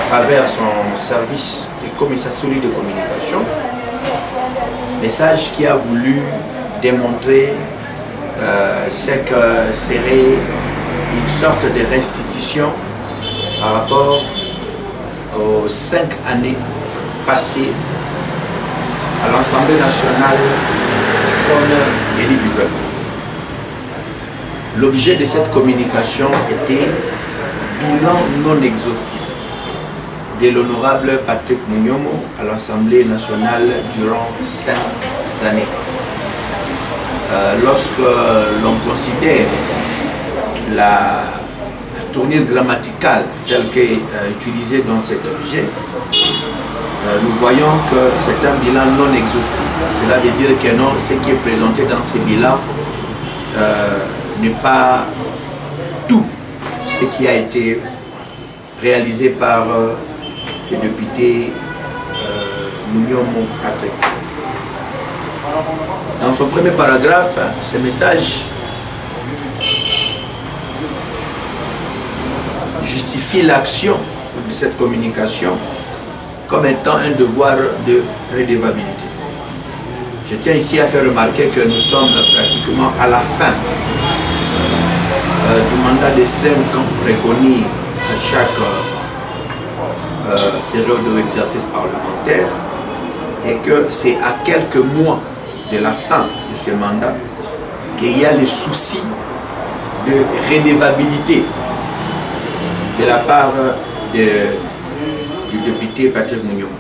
travers son service de commissaire solide de communication, message qui a voulu démontrer ce que serait une sorte de restitution par rapport aux 5 années passées à l'Assemblée nationale comme élu du peuple. L'objet de cette communication était bilan non exhaustif de l'honorable Patrick Muyomo à l'Assemblée nationale durant 5 années. Lorsque l'on considère la tournure grammaticale telle qu'est utilisée dans cet objet, nous voyons que c'est un bilan non exhaustif. Cela veut dire que non, ce qui est présenté dans ces bilans n'est pas tout ce qui a été réalisé par le député Muyomo Patrick. Dans son premier paragraphe, ce message justifie l'action de cette communication comme étant un devoir de redevabilité. Je tiens ici à faire remarquer que nous sommes pratiquement à la fin du mandat de 5 ans reconnu à chaque période d'exercice parlementaire et que c'est à quelques mois de la fin de ce mandat qu'il y a le souci de redevabilité de la part du député Patrick Muyomo.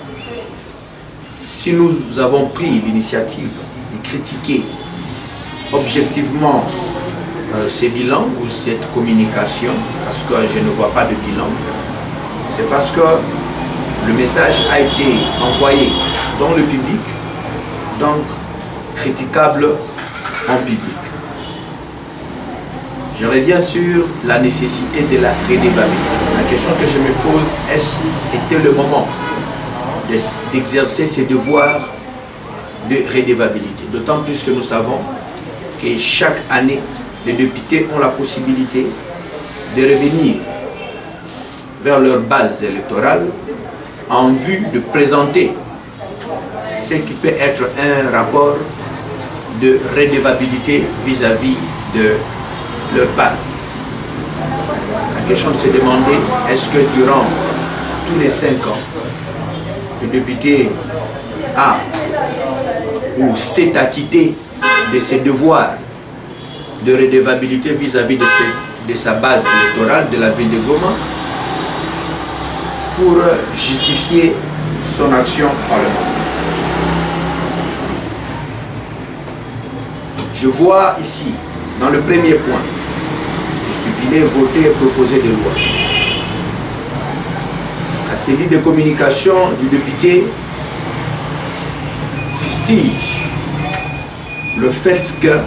Si nous avons pris l'initiative de critiquer objectivement ces bilans ou cette communication, parce que je ne vois pas de bilan, c'est parce que le message a été envoyé dans le public, donc critiquable en public. Je reviens sur la nécessité de la redevabilité. La question que je me pose, était le moment d'exercer ces devoirs de redevabilité. D'autant plus que nous savons que chaque année, les députés ont la possibilité de revenir vers leur base électorale en vue de présenter ce qui peut être un rapport de redevabilité vis-à-vis de leur base. La question de se demander, est-ce que durant tous les 5 ans, le député a ou s'est acquitté de ses devoirs de redevabilité vis-à-vis de sa base électorale de la ville de Goma pour justifier son action parlementaire. Je vois ici, dans le premier point, stipulé, voter et proposer des lois. La cellule de communication du député fustige le fait que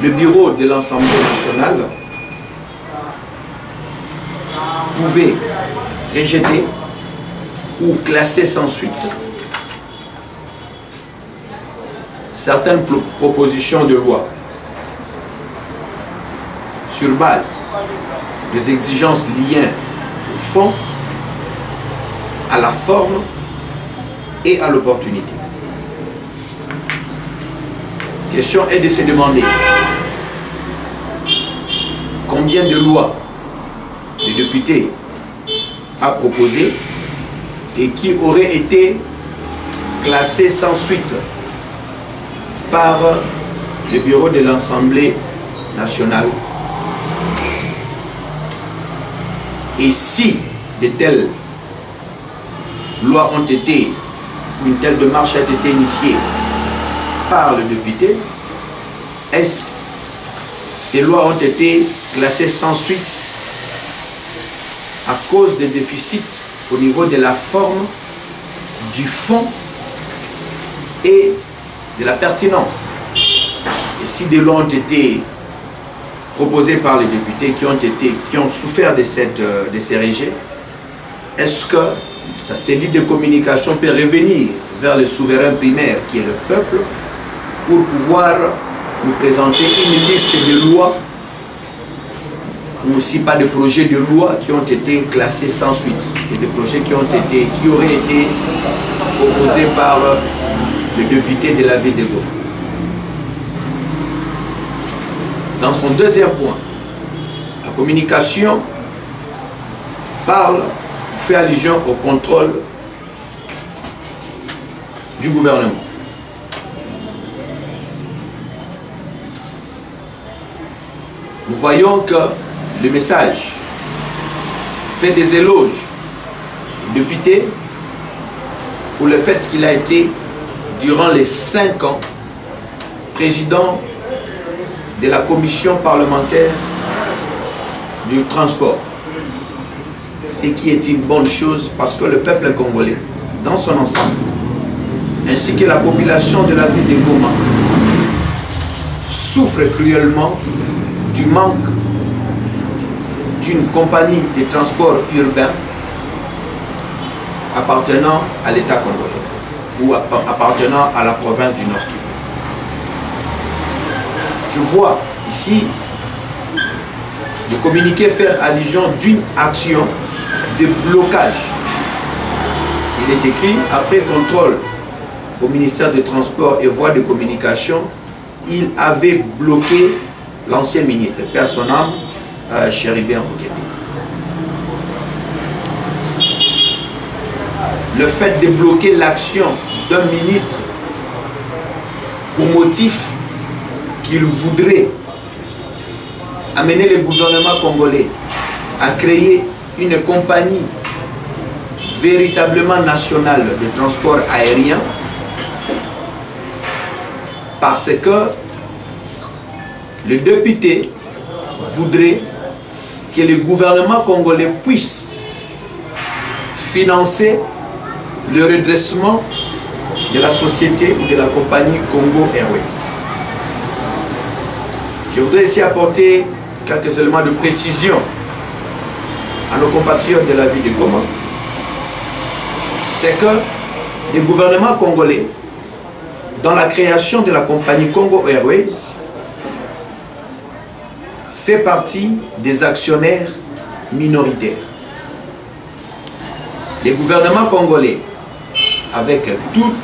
le bureau de l'Assemblée nationale pouvait rejeter ou classer sans suite certaines propositions de loi sur base des exigences liées au fond, à la forme et à l'opportunité. La question est de se demander combien de lois le député a proposé et qui auraient été classées sans suite par le bureau de l'Assemblée nationale. Et si de telles lois ont été, une telle démarche a été initiée par le député, ces lois ont été classées sans suite à cause des déficits au niveau de la forme, du fond et de la pertinence. Et si des lois ont été proposées par les députés qui ont souffert de ces rejets, est-ce que sa cellule de communication peut revenir vers le souverain primaire qui est le peuple pour pouvoir nous présenter une liste de lois ou aussi pas de projets de loi qui ont été classés sans suite, et des projets qui auraient été proposés par le député de la ville de Goma. Dans son deuxième point, la communication fait allusion au contrôle du gouvernement. Nous voyons que le message fait des éloges au député pour le fait qu'il a été, durant les 5 ans, président de la commission parlementaire du transport. Ce qui est une bonne chose parce que le peuple congolais, dans son ensemble, ainsi que la population de la ville de Goma, souffre cruellement du manque d'une compagnie de transport urbain appartenant à l'État congolais ou appartenant à la province du Nord-Kivu. Je vois ici le communiqué faire allusion d'une action de blocage. S'il est écrit, après contrôle au ministère des Transports et Voies de Communication, il avait bloqué l'ancien ministre, paix à son âme, Chéribien Okende. Le fait de bloquer l'action d'un ministre pour motif qu'il voudrait amener le gouvernement congolais à créer une compagnie véritablement nationale de transport aérien, parce que le député voudrait que le gouvernement congolais puisse financer le redressement de la société ou de la compagnie Congo Airways. Je voudrais ici apporter quelques éléments de précision à nos compatriotes de la ville de Goma. C'est que le gouvernement congolais, dans la création de la compagnie Congo Airways, fait partie des actionnaires minoritaires. Les gouvernements congolais, avec toutes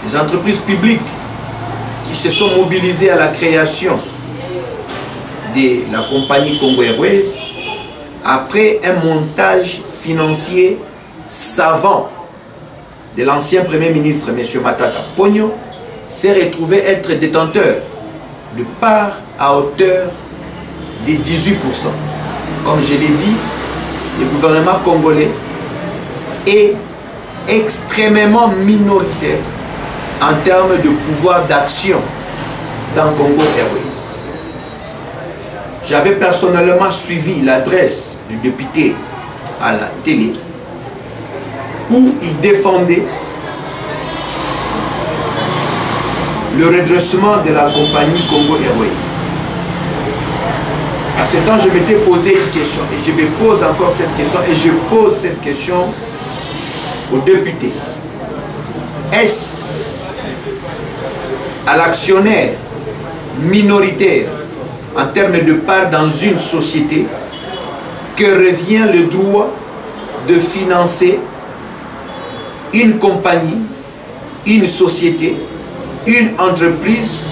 les entreprises publiques qui se sont mobilisées à la création de la compagnie Congo Airways, après un montage financier savant de l'ancien Premier ministre, M. Matata Ponyo, s'est retrouvé être détenteur de parts à hauteur de 18%. Comme je l'ai dit, le gouvernement congolais est extrêmement minoritaire en termes de pouvoir d'action dans Congo Airways. J'avais personnellement suivi l'adresse du député à la télé où il défendait le redressement de la compagnie Congo Airways. À ce temps, je m'étais posé une question et je me pose encore cette question et je pose cette question aux députés. Est-ce à l'actionnaire minoritaire en termes de part dans une société que revient le droit de financer une compagnie, une société, une entreprise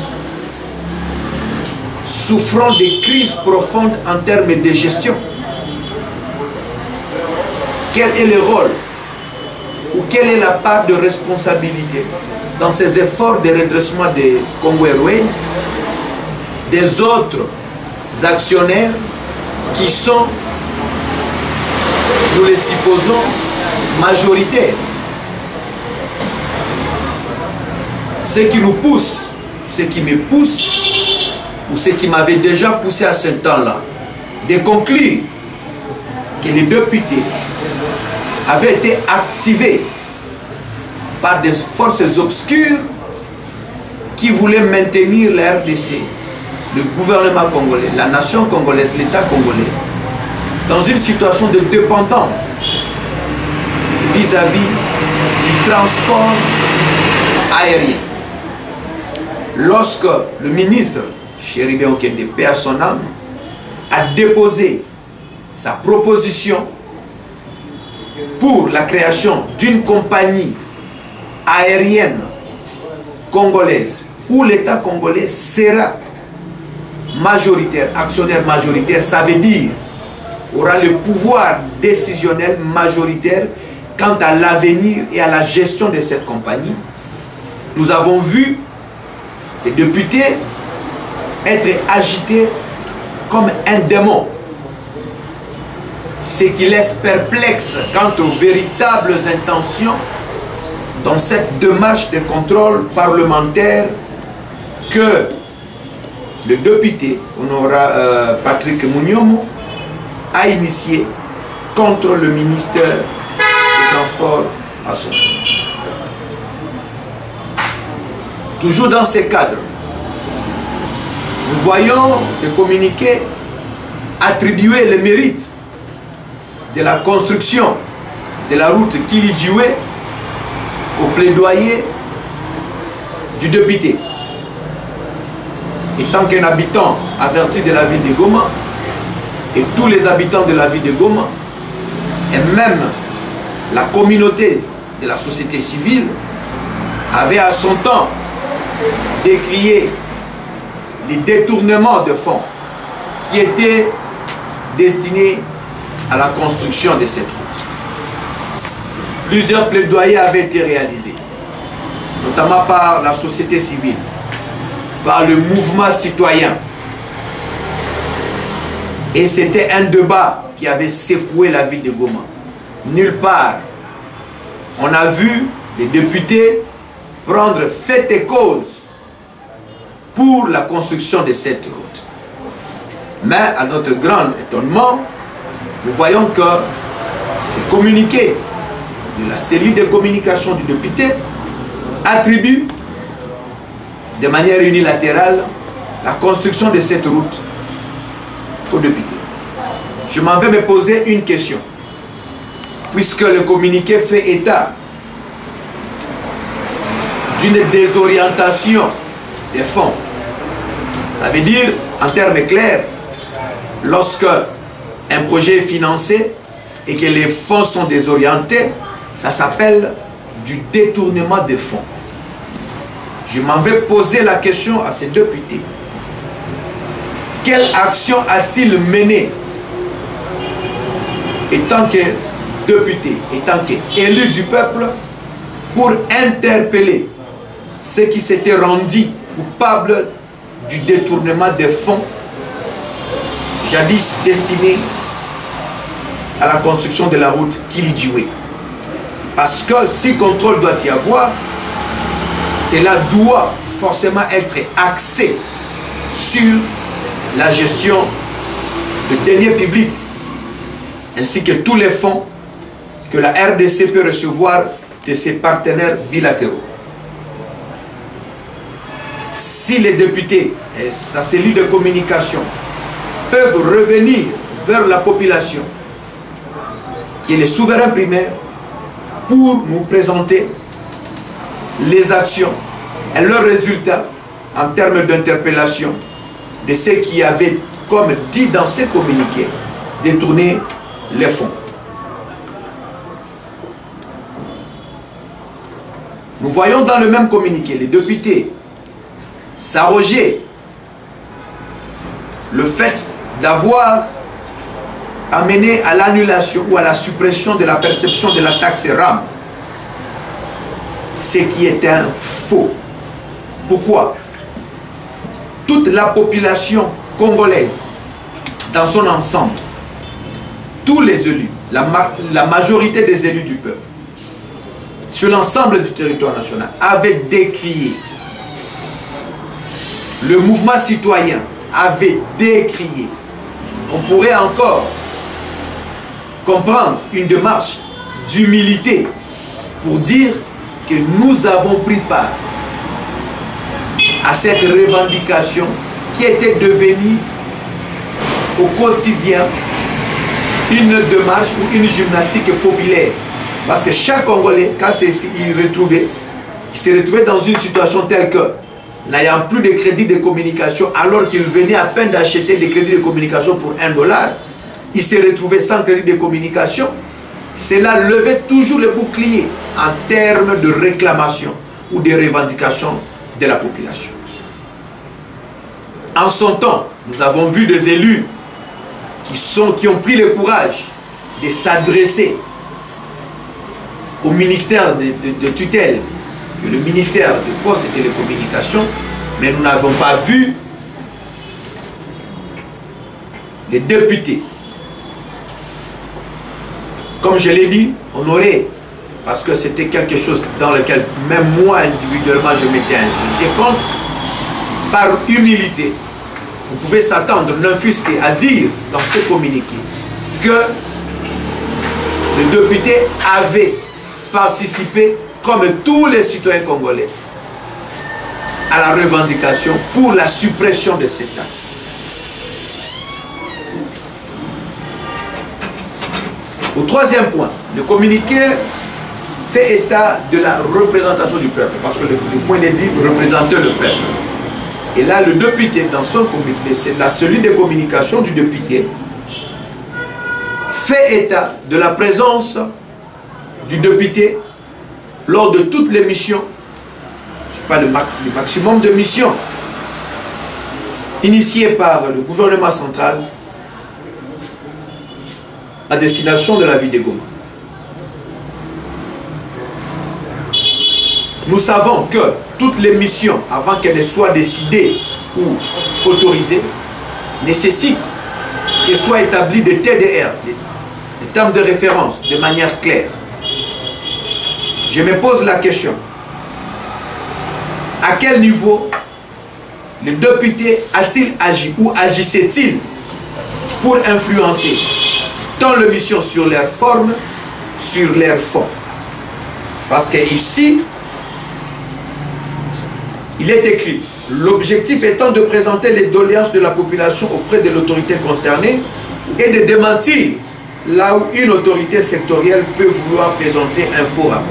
souffrant de crises profondes en termes de gestion? Quel est le rôle ou quelle est la part de responsabilité dans ces efforts de redressement de Congo Airways des autres actionnaires qui sont, nous les supposons, majoritaires? Ce qui nous pousse, ce qui me pousse, ou ce qui m'avait déjà poussé à ce temps-là, de conclure que les députés avaient été activés par des forces obscures qui voulaient maintenir la RDC, le gouvernement congolais, la nation congolaise, l'État congolais, dans une situation de dépendance vis-à-vis du transport aérien. Lorsque le ministre Chéribien Okende, paix à son âme, a déposé sa proposition pour la création d'une compagnie aérienne congolaise où l'État congolais sera majoritaire, actionnaire majoritaire, ça veut dire aura le pouvoir décisionnel majoritaire quant à l'avenir et à la gestion de cette compagnie. Nous avons vu ces députés être agités comme un démon, ce qui laisse perplexe quant aux véritables intentions dans cette démarche de contrôle parlementaire que le député Patrick Mouniomo a initié contre le ministère des Transports à son tour. Toujours dans ces cadres, nous voyons le communiqué attribuer le mérite de la construction de la route Kili-Djiwe au plaidoyer du député. Étant qu'un habitant averti de la ville de Goma, et tous les habitants de la ville de Goma, et même la communauté de la société civile, avaient à son temps décrié les détournements de fonds qui étaient destinés à la construction de cette route. Plusieurs plaidoyers avaient été réalisés, notamment par la société civile, par le mouvement citoyen. Et c'était un débat qui avait secoué la ville de Goma. Nulle part, on a vu les députés prendre fait et cause pour la construction de cette route. Mais à notre grand étonnement, nous voyons que ce communiqué de la cellule de communication du député attribue de manière unilatérale la construction de cette route au député. Je m'en vais me poser une question, puisque le communiqué fait état d'une désorientation des fonds. Ça veut dire, en termes clairs, lorsque un projet est financé et que les fonds sont désorientés, ça s'appelle du détournement des fonds. Je m'en vais poser la question à ces députés. Quelle action a-t-il mené, étant que député, étant qu'élu du peuple, pour interpeller ceux qui s'étaient rendus coupables du détournement des fonds jadis destinés à la construction de la route Kili-Djiwe? Parce que si contrôle doit y avoir, cela doit forcément être axé sur la gestion de deniers publics ainsi que tous les fonds que la RDC peut recevoir de ses partenaires bilatéraux. Si les députés et sa cellule de communication peuvent revenir vers la population, qui est le souverain primaire, pour nous présenter les actions et leurs résultats en termes d'interpellation de ceux qui avaient, comme dit dans ces communiqués, détourné les fonds. Nous voyons dans le même communiqué les députés s'arroger le fait d'avoir amené à l'annulation ou à la suppression de la perception de la taxe RAM, ce qui est un faux. Pourquoi? Toute la population congolaise dans son ensemble, tous les élus, la majorité des élus du peuple, sur l'ensemble du territoire national, avaient décrié, le mouvement citoyen avait décrié. On pourrait encore comprendre une démarche d'humilité pour dire que nous avons pris part à cette revendication qui était devenue au quotidien une démarche ou une gymnastique populaire. Parce que chaque Congolais, quand il se retrouvait dans une situation telle que, n'ayant plus de crédit de communication, alors qu'il venait à peine d'acheter des crédits de communication pour $1, il s'est retrouvé sans crédit de communication, cela levait toujours le bouclier en termes de réclamation ou de revendication de la population. En son temps, nous avons vu des élus qui ont pris le courage de s'adresser au ministère de tutelle, le ministère des Postes et Télécommunications, mais nous n'avons pas vu les députés. Comme je l'ai dit, on aurait, parce que c'était quelque chose dans lequel même moi individuellement je m'étais insurgé contre, par humilité, vous pouvez s'attendre, n'offusquer, à dire dans ce communiqué que le député avait participé, comme tous les citoyens congolais, à la revendication pour la suppression de ces taxes. Au troisième point, le communiqué fait état de la représentation du peuple, parce que le point est dit représenter le peuple. Et là, le député, dans son communiqué, c'est la cellule de communication du député, fait état de la présence du député lors de toutes les missions, je ne sais pas le maximum de missions, initiées par le gouvernement central à destination de la ville de Goma. Nous savons que toutes les missions, avant qu'elles ne soient décidées ou autorisées, nécessitent qu'elles soient établies des TDR, des termes de référence, de manière claire. Je me pose la question, à quel niveau le député a-t-il agi ou agissait-il pour influencer tant les missions sur leur forme, sur leur fond? Parce que ici, il est écrit, l'objectif étant de présenter les doléances de la population auprès de l'autorité concernée et de démentir là où une autorité sectorielle peut vouloir présenter un faux rapport.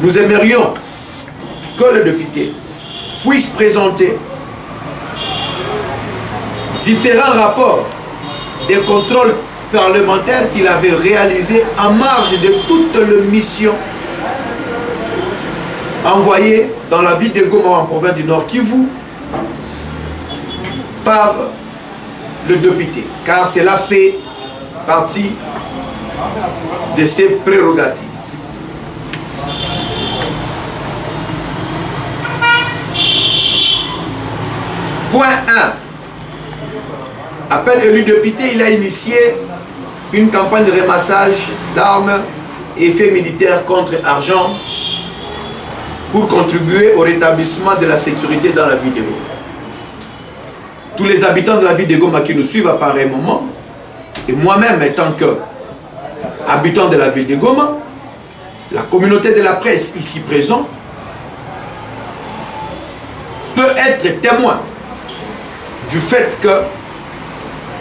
Nous aimerions que le député puisse présenter différents rapports des contrôles parlementaires qu'il avait réalisés en marge de toutes les missions envoyées dans la ville de Goma en province du Nord Kivu par le député, car cela fait partie de ses prérogatives. Point 1. Appel élu député, il a initié une campagne de ramassage d'armes et faits militaires contre argent pour contribuer au rétablissement de la sécurité dans la ville de Goma. Tous les habitants de la ville de Goma qui nous suivent à pareil moment, et moi-même étant que habitant de la ville de Goma, la communauté de la presse ici présente peut être témoin du fait que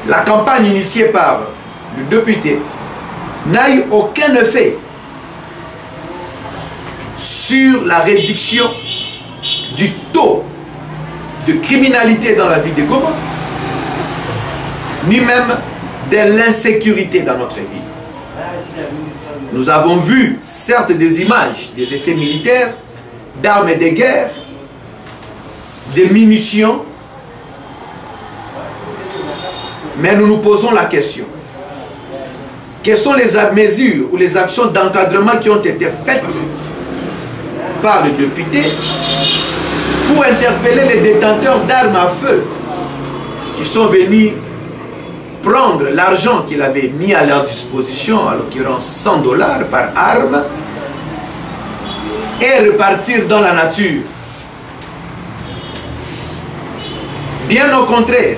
la campagne initiée par le député n'a eu aucun effet sur la réduction du taux de criminalité dans la ville de Goma, ni même de l'insécurité dans notre ville. Nous avons vu, certes, des images, des effets militaires, d'armes de guerre, des munitions, mais nous nous posons la question. Quelles sont les mesures ou les actions d'encadrement qui ont été faites par le député pour interpeller les détenteurs d'armes à feu qui sont venus prendre l'argent qu'il avait mis à leur disposition, à l'occurrence 100 $ par arme, et repartir dans la nature? Bien au contraire,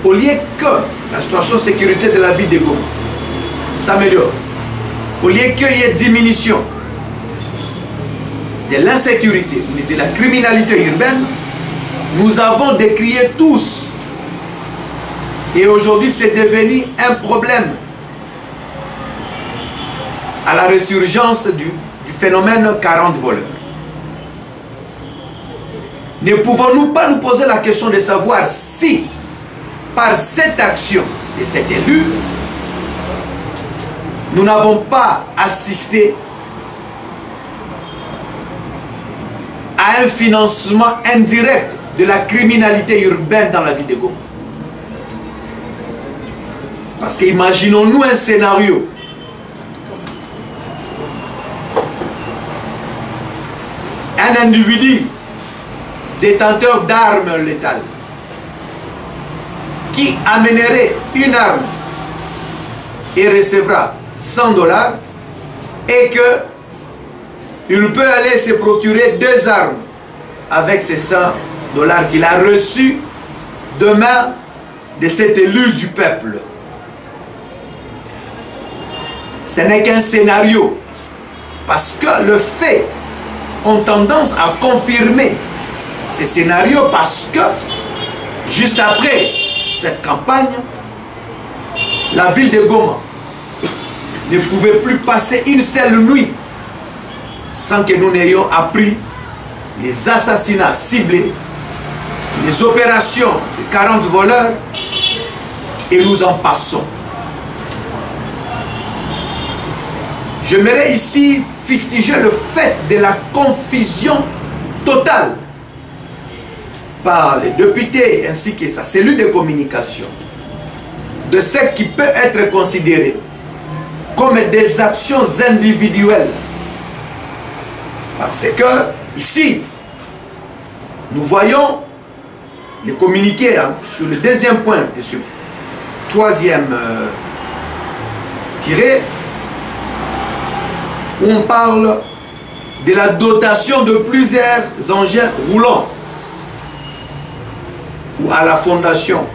au lieu que la situation de sécurité de la ville de Goma s'améliore, au lieu qu'il y ait diminution de l'insécurité, de la criminalité urbaine, nous avons décrié tous. Et aujourd'hui, c'est devenu un problème à la résurgence du phénomène 40 voleurs. Ne pouvons-nous pas nous poser la question de savoir si, par cette action, de cet élu, nous n'avons pas assisté à un financement indirect de la criminalité urbaine dans la ville de Goma. Parce qu'imaginons-nous un scénario. Un individu détenteur d'armes létales qui amènerait une arme et recevra 100 $ et que il peut aller se procurer 2 armes avec ces 100 $ qu'il a reçus demain de cet élu du peuple. Ce n'est qu'un scénario, parce que le fait ont tendance à confirmer ces scénarios, parce que juste après cette campagne, la ville de Goma ne pouvait plus passer une seule nuit sans que nous n'ayons appris les assassinats ciblés, les opérations de 40 voleurs, et nous en passons. J'aimerais ici fustiger le fait de la confusion totale par les députés ainsi que sa cellule de communication de ce qui peut être considéré comme des actions individuelles. Parce que ici, nous voyons les communiqués sur le deuxième point de ce troisième tiré, où on parle de la dotation de plusieurs engins roulants ou à la fondation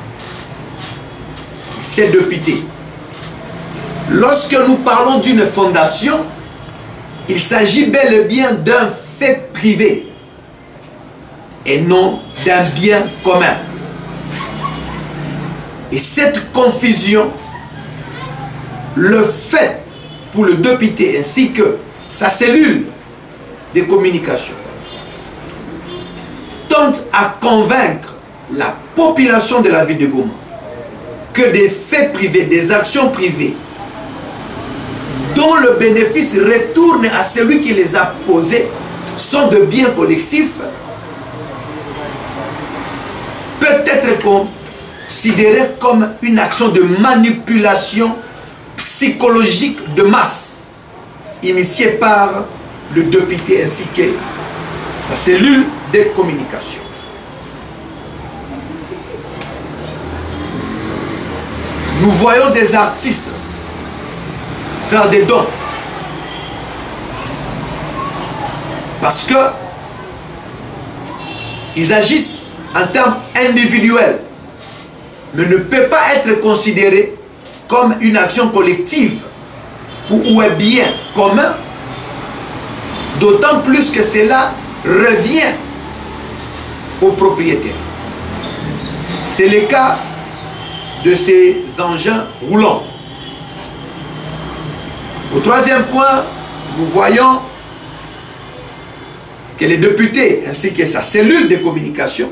chez député. Lorsque nous parlons d'une fondation, il s'agit bel et bien d'un fait privé et non d'un bien commun. Et cette confusion, le fait pour le député ainsi que sa cellule de communication, tente à convaincre la population de la ville de Goma que des faits privés, des actions privées dont le bénéfice retourne à celui qui les a posés sont de biens collectifs, peut être considéré comme une action de manipulation psychologique de masse initiée par le député ainsi que sa cellule de communication. Nous voyons des artistes faire des dons parce que ils agissent en termes individuels, mais ne peut pas être considéré comme une action collective ou un bien commun, d'autant plus que cela revient aux propriétaires. C'est le cas de ces engins roulants. Au troisième point, nous voyons que les députés ainsi que sa cellule de communication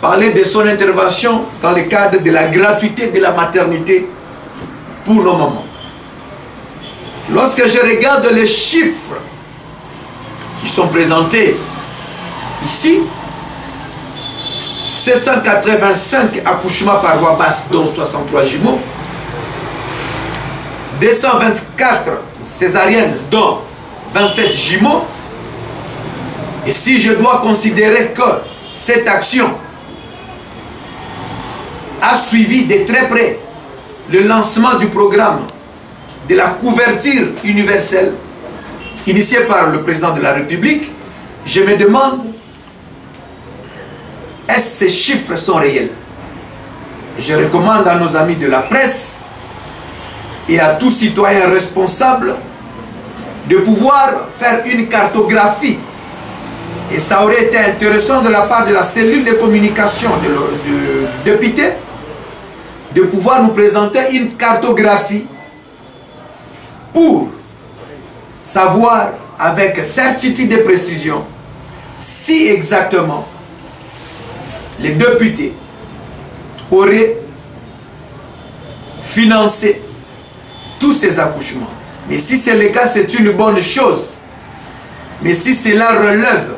parlaient de son intervention dans le cadre de la gratuité de la maternité pour nos mamans. Lorsque je regarde les chiffres qui sont présentés ici, 785 accouchements par voie basse, dont 63 jumeaux, 224 césariennes, dont 27 jumeaux. Et si je dois considérer que cette action a suivi de très près le lancement du programme de la couverture universelle initié par le président de la République, je me demande, est-ce que ces chiffres sont réels? Je recommande à nos amis de la presse et à tout citoyen responsable de pouvoir faire une cartographie. Et ça aurait été intéressant de la part de la cellule de communication du député de pouvoir nous présenter une cartographie pour savoir avec certitude et précision si exactement les députés auraient financer tous ces accouchements. Mais si c'est le cas, c'est une bonne chose. Mais si cela relève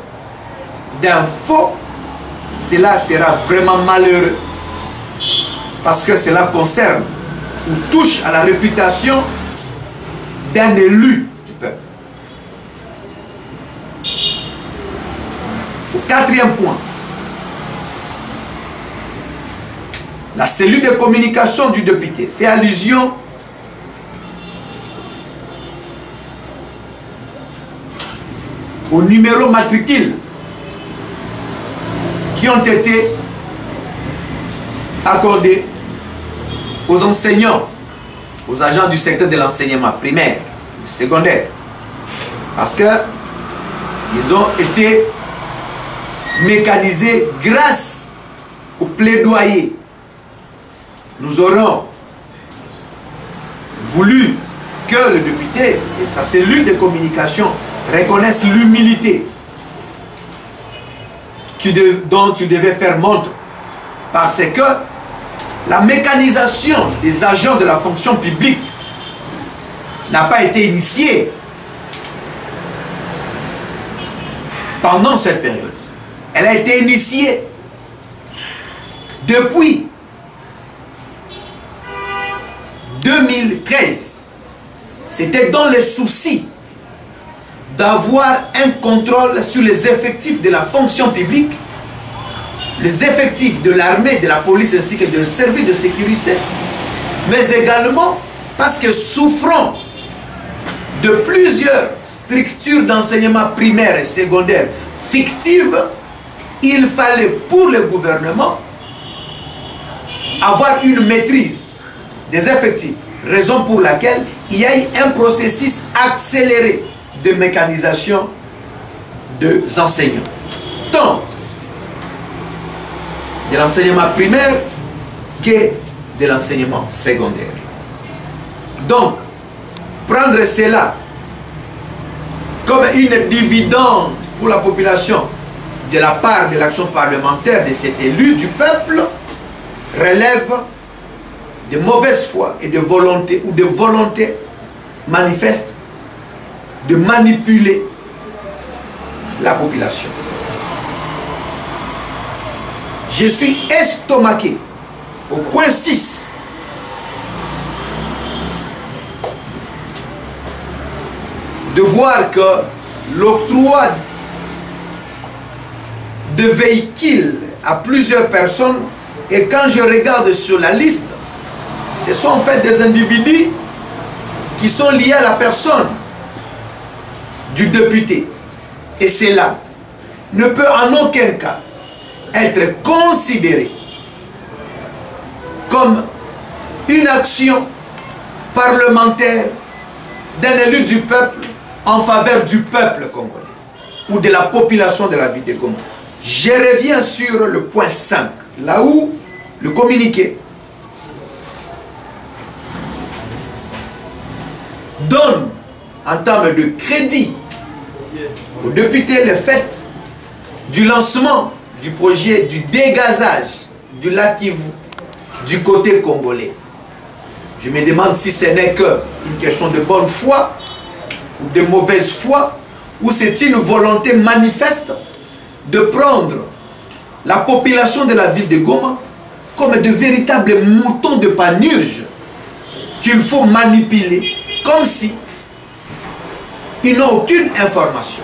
d'un faux, cela sera vraiment malheureux. Parce que cela concerne ou touche à la réputation d'un élu du peuple. Au quatrième point, la cellule de communication du député fait allusion aux numéros matricules qui ont été accordés aux enseignants, aux agents du secteur de l'enseignement primaire, secondaire, parce que ils ont été mécanisés grâce au plaidoyer. Nous aurons voulu que le député et sa cellule de communication reconnaissent l'humilité dont il devait faire montre, parce que la mécanisation des agents de la fonction publique n'a pas été initiée pendant cette période. Elle a été initiée depuis 2013. C'était dans le souci d'avoir un contrôle sur les effectifs de la fonction publique, les effectifs de l'armée, de la police ainsi que de services de sécurité, mais également parce que souffrant de plusieurs structures d'enseignement primaire et secondaire fictives, il fallait pour le gouvernement avoir une maîtrise des effectifs, raison pour laquelle il y a eu un processus accéléré de mécanisation des enseignants, tant de l'enseignement primaire que de l'enseignement secondaire. Donc, prendre cela comme une dividende pour la population de la part de l'action parlementaire de cet élu du peuple relève de mauvaise foi et de volonté ou de volonté manifeste de manipuler la population. Je suis estomaqué au point 6 de voir que l'octroi de véhicules à plusieurs personnes, et quand je regarde sur la liste, ce sont en fait des individus qui sont liés à la personne du député. Et cela ne peut en aucun cas être considéré comme une action parlementaire d'un élu du peuple en faveur du peuple congolais ou de la population de la ville de Goma. Je reviens sur le point 5, là où le communiqué donne en termes de crédit aux députés le fait du lancement du projet du dégazage du lac Kivu du côté congolais. Je me demande si ce n'est qu'une question de bonne foi ou de mauvaise foi, ou c'est une volonté manifeste de prendre la population de la ville de Goma comme de véritables moutons de panurge qu'il faut manipuler comme si ils n'ont aucune information.